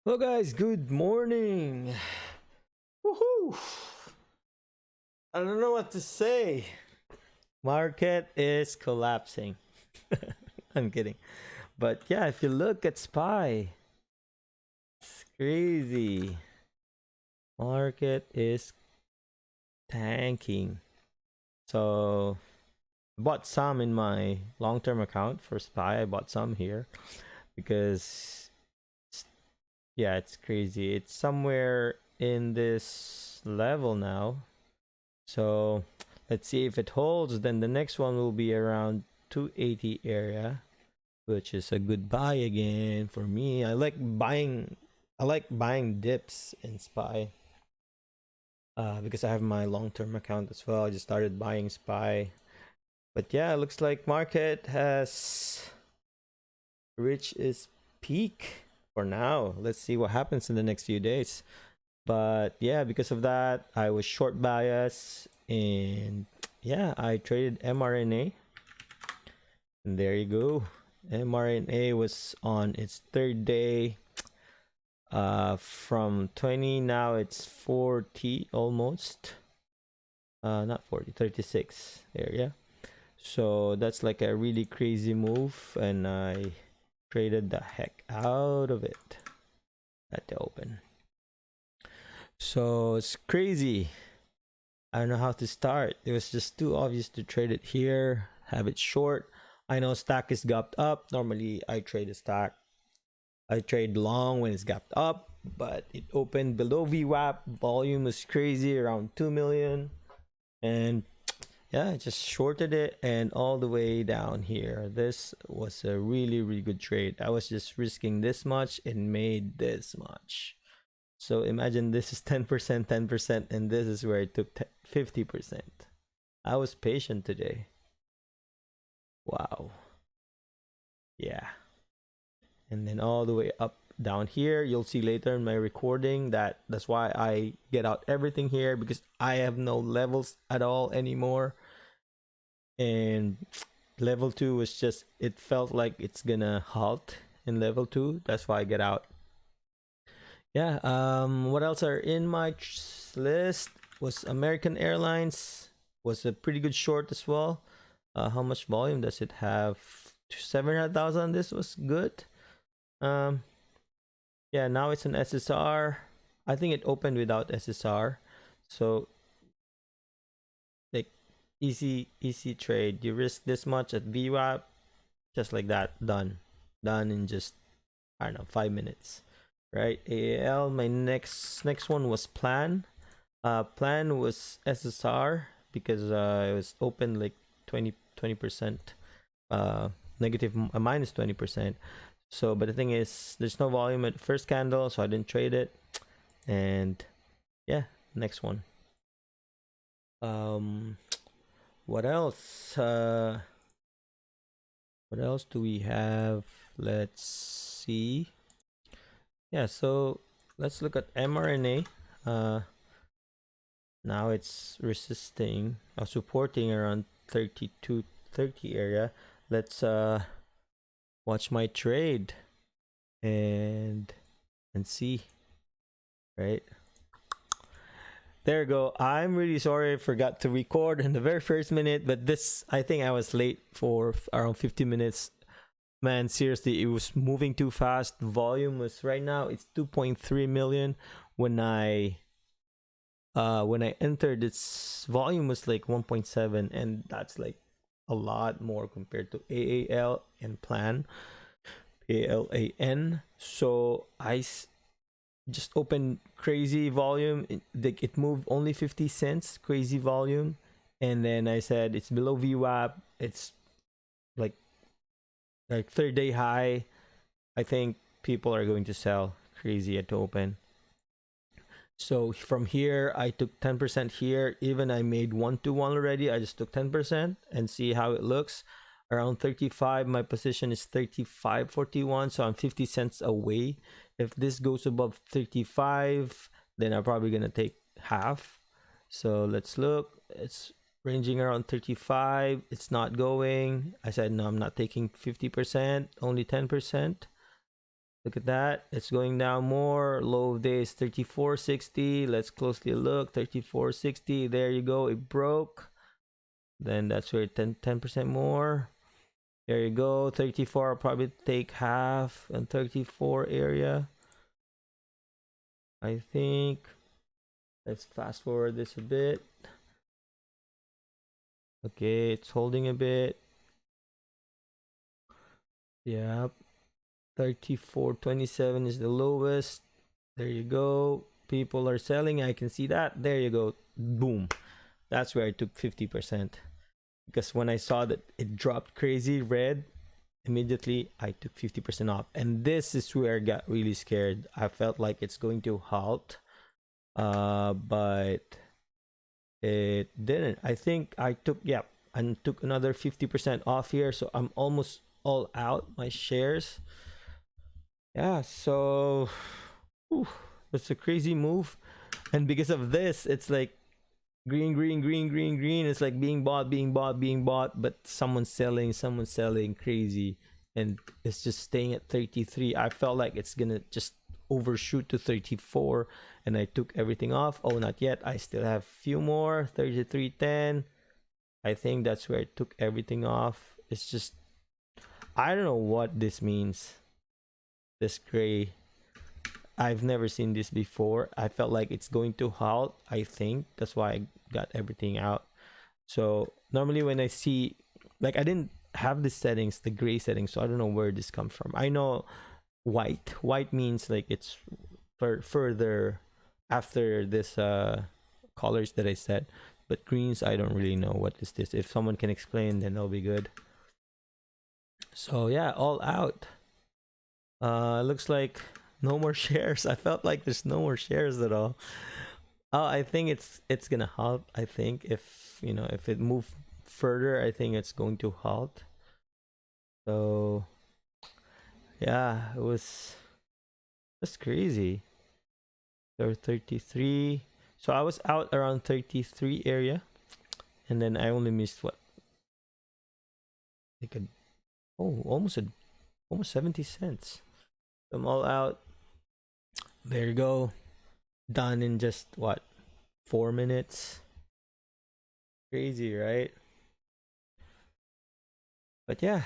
Hello guys, good morning. Woohoo! I don't know what to say. Market is collapsing. I'm kidding. But yeah, if you look at SPY, it's crazy. Market is tanking. So I bought some in my long-term account for SPY. I bought some here because yeah, it's crazy. It's somewhere in this level now. So let's see if it holds. Then the next one will be around 280 area, which is a good buy again for me. I like buying dips in SPY because I have my long-term account as well. I just started buying SPY. But yeah, it looks like market has reached its peak for now. Let's see what happens in the next few days. But yeah, because of that, I was short bias, and yeah, I traded MRNA, and there you go. MRNA was on its third day. From 20, now it's 40 almost. Not 40, 36 there. Yeah, so that's like a really crazy move, and I traded the heck out of it at the open. So it's crazy. I don't know how to start. It was just too obvious to trade it here, have it short. I know stack is gapped up. Normally I trade a stack. I trade long when it's gapped up, but it opened below VWAP. Volume was crazy, around 2 million. And yeah, I just shorted it and all the way down here. This was a really, really good trade. I was just risking this much and made this much. So imagine this is 10%, 10%, and this is where I took 50%. I was patient today. Wow. Yeah. And then all the way up down here, you'll see later in my recording that's why I get out everything here, because I have no levels at all anymore. And level 2 was just, it felt like it's gonna halt in level 2. That's why I get out. Yeah, what else are in my list? Was American Airlines, was a pretty good short as well. How much volume does it have? 700,000. This was good. Yeah, now it's an SSR. I think it opened without SSR, so like easy trade. You risk this much at VWAP, just like that, done in just, I don't know, 5 minutes. Right? AAL, my next one was Plan. Plan was SSR because it was open like 20%, negative, minus 20%. So, but the thing is, there's no volume at the first candle, so I didn't trade it. And yeah, next one. What else? What else do we have? Let's see. Yeah, so let's look at MRNA. Now it's resisting, supporting around 32-30 area. Let's watch my trade and see. Right there you go. I'm really sorry I forgot to record in the very first minute, but this, I think I was late for around 50 minutes. Man, seriously, it was moving too fast. The volume was, right now it's 2.3 million. When I entered, its volume was like 1.7, and that's like a lot more compared to AAL and Plan, ALAN. So I just opened crazy volume. It moved only 50 cents, crazy volume. And then I said it's below VWAP. It's like third day high. I think people are going to sell crazy at open. So from here, I took 10% here. Even I made 1-to-1 already. I just took 10% and see how it looks. Around 35, my position is 35.41, so I'm 50 cents away. If this goes above 35, then I'm probably gonna take half. So let's look. It's ranging around 35. It's not going. I said no, I'm not taking 50%, only 10%. Look at that. It's going down more. Low of day is 34.60. Let's closely look. 34.60. There you go. It broke. Then that's where 10% more. There you go. 34. I'll probably take half and 34 area. I think. Let's fast forward this a bit. Okay, it's holding a bit. Yep. 34.27 is the lowest. There you go. People are selling. I can see that. There you go. Boom. That's where I took 50%. Because when I saw that it dropped crazy red, immediately I took 50% off. And this is where I got really scared. I felt like it's going to halt. But it didn't. I think I took, and took another 50% off here. So I'm almost all out my shares. Yeah, so it's a crazy move. And because of this, it's like green, green, green, green, green. It's like being bought, being bought, being bought, but someone's selling, crazy. And it's just staying at 33. I felt like it's gonna just overshoot to 34, and I took everything off. Oh, not yet. I still have a few more. 33.10. I think that's where I took everything off. It's just, I don't know what this means. This gray, I've never seen this before. I felt like it's going to halt. I think that's why I got everything out. So normally when I see, like, I didn't have the settings, the gray settings, so I don't know where this comes from. I know white means like it's further after this colors that I set, but greens, I don't really know what is this. If someone can explain, then that'll be good. So yeah, all out. Looks like no more shares. I felt like there's no more shares at all. Oh, I think it's gonna halt. I think if if it moves further, I think it's going to halt. So yeah, that's crazy. There were 33. So I was out around 33 area, and then I only missed what, like almost 70 cents. I'm all out. There you go. Done in just what, 4 minutes. Crazy, right? But yeah,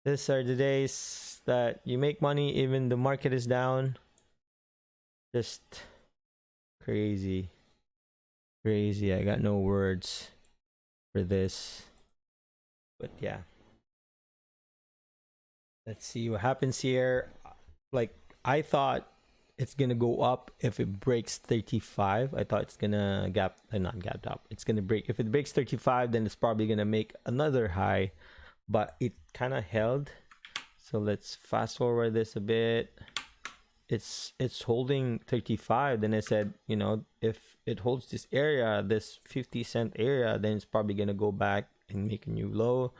these are the days that you make money even the market is down. Just crazy. Crazy. I got no words for this. But yeah. Let's see what happens here. Like, I thought it's gonna go up if it breaks 35. I thought it's gonna not gap up. It's gonna break. If it breaks 35, then it's probably gonna make another high. But it kind of held. So let's fast forward this a bit. It's holding 35. Then I said, if it holds this area, this 50-cent area, then it's probably gonna go back and make a new low,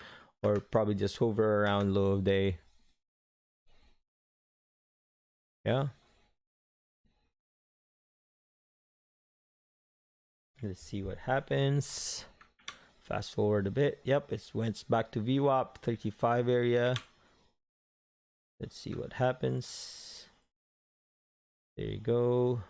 or probably just hover around low of day. Yeah. Let's see what happens. Fast forward a bit. Yep, it went back to VWAP 35 area. Let's see what happens. There you go.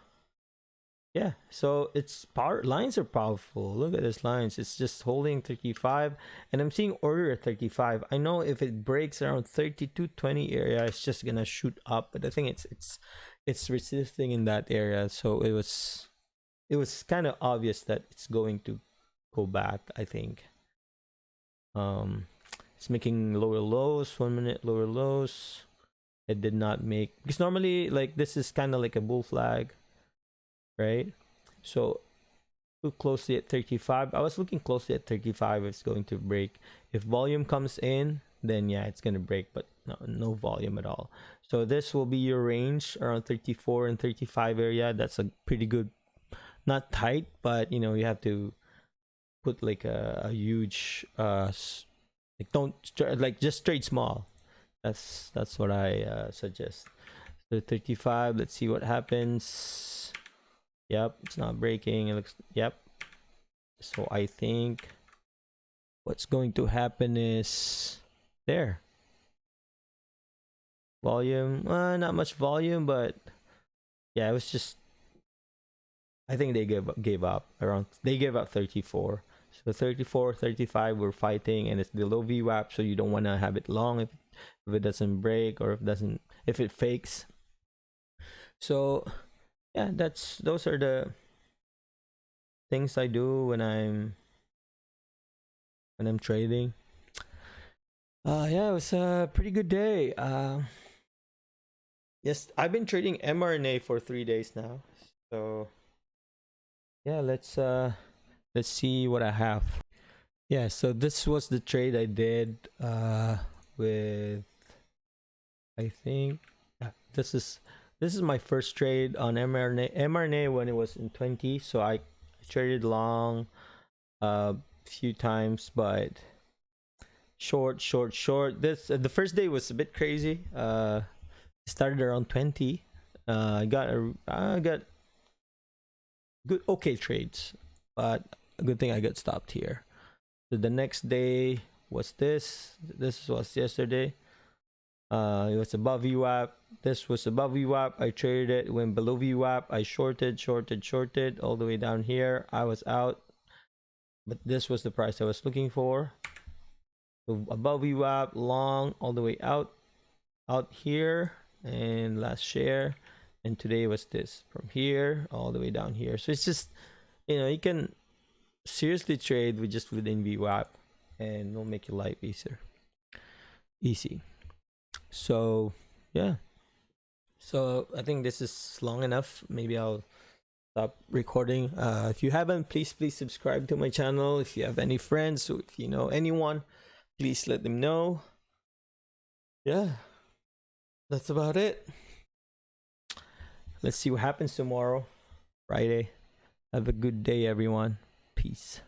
Yeah, so its power lines are powerful. Look at this lines. It's just holding 35, and I'm seeing order at 35. I know if it breaks around 32.20 area, it's just gonna shoot up. But I think it's resisting in that area. So it was kind of obvious that it's going to go back. I think. It's making lower lows. 1 minute lower lows. It did not make, because normally like this is kind of like a bull flag, right? So look closely at 35. I was looking closely at 35. It's going to break. If volume comes in, then yeah, it's gonna break, but no volume at all. So this will be your range around 34 and 35 area. That's a pretty good, not tight, but you have to put like a huge like, don't like, just trade small. That's what I suggest. So 35, let's see what happens. Yep, it's not breaking. It looks, yep. So I think what's going to happen is there. volume. Not much volume, but yeah, it was just. I think they gave up around. They gave up 34. So 34, 35, we're fighting, and it's below VWAP, so you don't want to have it long if it doesn't break or if it fakes. So yeah, those are the things I do when I'm trading. Yeah, it was a pretty good day. Yes, I've been trading MRNA for 3 days now. So yeah, let's see what I have. Yeah, so this was the trade I did with, I think, this is my first trade on MRNA when it was in 20. So I traded long a few times, but short. This the first day was a bit crazy. Started around 20. I got good okay trades, but a good thing I got stopped here. So the next day was this. This was yesterday. It was above VWAP. This was above VWAP. I traded it. Went below VWAP. I shorted all the way down here. I was out, but this was the price I was looking for. So above VWAP, long all the way out here, and last share. And today was this from here all the way down here. So it's just, you can seriously trade with just within VWAP, and it'll make your life easy. So yeah, so I think this is long enough. Maybe I'll stop recording. If you haven't, please subscribe to my channel. If you have any friends, so if you know anyone, please let them know. Yeah, that's about it. Let's see what happens tomorrow, Friday. Have a good day, everyone. Peace.